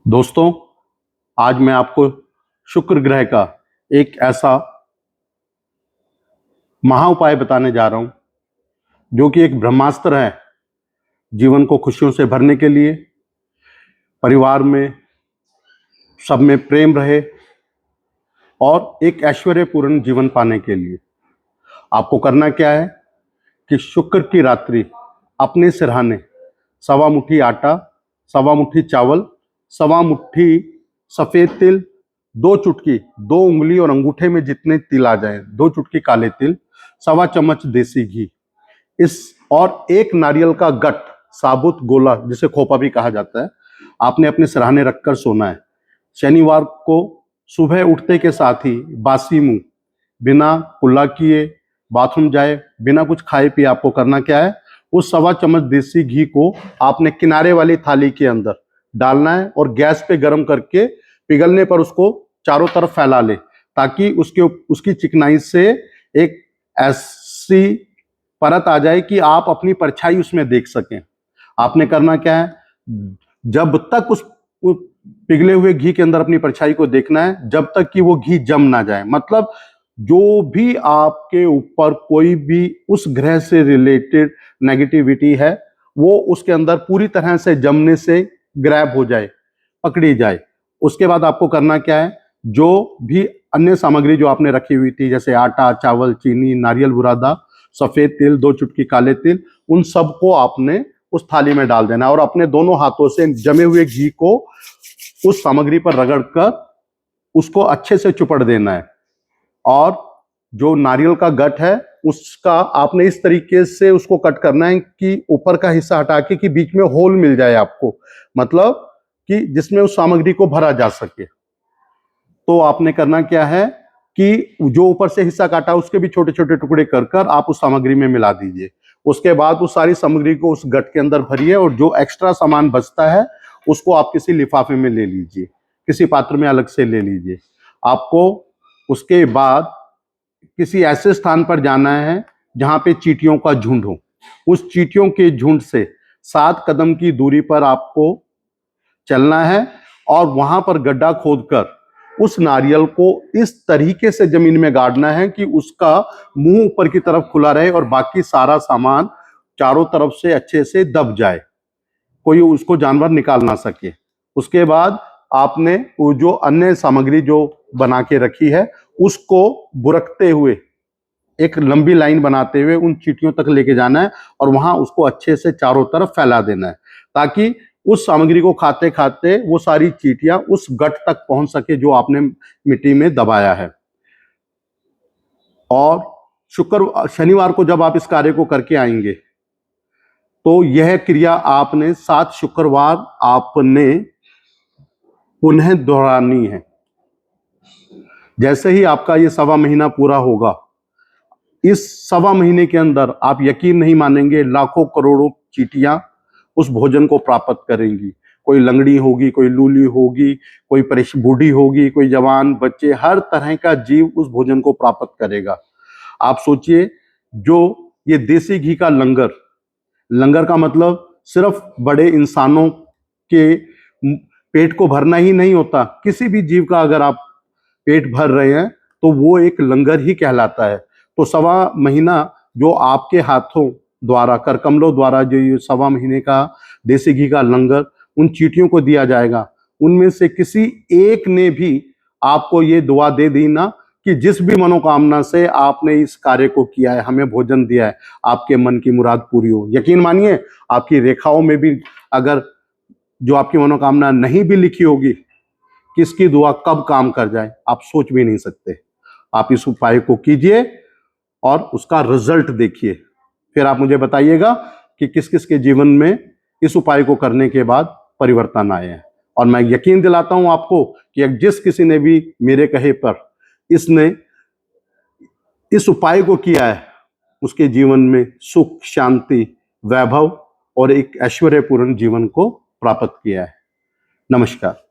दोस्तों, आज मैं आपको शुक्र ग्रह का एक ऐसा महा उपाय बताने जा रहा हूं जो कि एक ब्रह्मास्त्र है जीवन को खुशियों से भरने के लिए। परिवार में सब में प्रेम रहे और एक ऐश्वर्यपूर्ण जीवन पाने के लिए आपको करना क्या है कि शुक्र की रात्रि अपने सिरहाने सवा मुट्ठी आटा, सवा मुट्ठी चावल, सवा मुट्ठी सफेद तिल, दो चुटकी, दो उंगली और अंगूठे में जितने तिल आ जाए, दो चुटकी काले तिल, सवा चम्मच देसी घी, इस और एक नारियल का गट साबुत गोला जिसे खोपा भी कहा जाता है, आपने अपने सिरहाने रखकर सोना है। शनिवार को सुबह उठते के साथ ही बासी मुंह, बिना कुल्ला किए बाथरूम जाए, बिना कुछ खाए पिए आपको करना क्या है, उस सवा चम्मच देसी घी को आपने किनारे वाली थाली के अंदर डालना है और गैस पे गर्म करके पिघलने पर उसको चारों तरफ फैला ले, ताकि उसकी चिकनाई से एक ऐसी परत आ जाए कि आप अपनी परछाई उसमें देख सकें। आपने करना क्या है, जब तक उस पिघले हुए घी के अंदर अपनी परछाई को देखना है जब तक कि वो घी जम ना जाए। मतलब जो भी आपके ऊपर कोई भी उस ग्रह से रिलेटेड नेगेटिविटी है वो उसके अंदर पूरी तरह से जमने से ग्रैब हो जाए, पकड़ी जाए। उसके बाद आपको करना क्या है, जो भी अन्य सामग्री जो आपने रखी हुई थी जैसे आटा, चावल, चीनी, नारियल बुरादा, सफेद तिल, दो चुटकी काले तिल, उन सबको आपने उस थाली में डाल देना और अपने दोनों हाथों से जमे हुए घी को उस सामग्री पर रगड़कर उसको अच्छे से चुपड़ देना है। और जो नारियल का गट है उसका आपने इस तरीके से उसको कट करना है कि ऊपर का हिस्सा हटा के कि बीच में होल मिल जाए आपको, मतलब कि जिसमें उस सामग्री को भरा जा सके। तो आपने करना क्या है कि जो ऊपर से हिस्सा काटा उसके भी छोटे छोटे टुकड़े कर कर आप उस सामग्री में मिला दीजिए। उसके बाद उस सारी सामग्री को उस गट के अंदर भरिए और जो एक्स्ट्रा सामान बचता है उसको आप किसी लिफाफे में ले लीजिए, किसी पात्र में अलग से ले लीजिए। आपको उसके बाद किसी ऐसे स्थान पर जाना है जहां पे चींटियों का झुंड हो। उस चींटियों के झुंड से 7 कदम की दूरी पर आपको चलना है और वहां पर गड्ढा खोदकर उस नारियल को इस तरीके से जमीन में गाड़ना है कि उसका मुंह ऊपर की तरफ खुला रहे और बाकी सारा सामान चारों तरफ से अच्छे से दब जाए, कोई उसको जानवर निकाल ना सके। उसके बाद आपने वो जो अन्य सामग्री जो बना के रखी है उसको बुरकते हुए एक लंबी लाइन बनाते हुए उन चींटियों तक लेके जाना है और वहां उसको अच्छे से चारों तरफ फैला देना है, ताकि उस सामग्री को खाते खाते वो सारी चींटियां उस गट तक पहुंच सके जो आपने मिट्टी में दबाया है। और शनिवार को जब आप इस कार्य को करके आएंगे तो यह क्रिया आपने 7 शुक्रवार आपने पुनः दोहरानी है। जैसे ही आपका ये सवा महीना पूरा होगा, इस सवा महीने के अंदर आप यकीन नहीं मानेंगे लाखों करोड़ों चींटियां उस भोजन को प्राप्त करेंगी। कोई लंगड़ी होगी, कोई लूली होगी, कोई बूढ़ी होगी, कोई जवान, बच्चे, हर तरह का जीव उस भोजन को प्राप्त करेगा। आप सोचिए, जो ये देसी घी का लंगर, लंगर का मतलब सिर्फ बड़े इंसानों के पेट को भरना ही नहीं होता। किसी भी जीव का अगर आप पेट भर रहे हैं तो वो एक लंगर ही कहलाता है। तो सवा महीना जो आपके हाथों द्वारा, कर कमलों द्वारा जो ये सवा महीने का देसी घी का लंगर उन चींटियों को दिया जाएगा, उनमें से किसी एक ने भी आपको ये दुआ दे दी ना कि जिस भी मनोकामना से आपने इस कार्य को किया है, हमें भोजन दिया है, आपके मन की मुराद पूरी हो। यकीन मानिए, आपकी रेखाओं में भी अगर जो आपकी मनोकामना नहीं भी लिखी होगी, किसकी दुआ कब काम कर जाए आप सोच भी नहीं सकते। आप इस उपाय को कीजिए और उसका रिजल्ट देखिए, फिर आप मुझे बताइएगा कि किस किस के जीवन में इस उपाय को करने के बाद परिवर्तन आए हैं। और मैं यकीन दिलाता हूं आपको कि जिस किसी ने भी मेरे कहे पर इसने इस उपाय को किया है, उसके जीवन में सुख, शांति, वैभव और एक ऐश्वर्यपूर्ण जीवन को प्राप्त किया है। नमस्कार।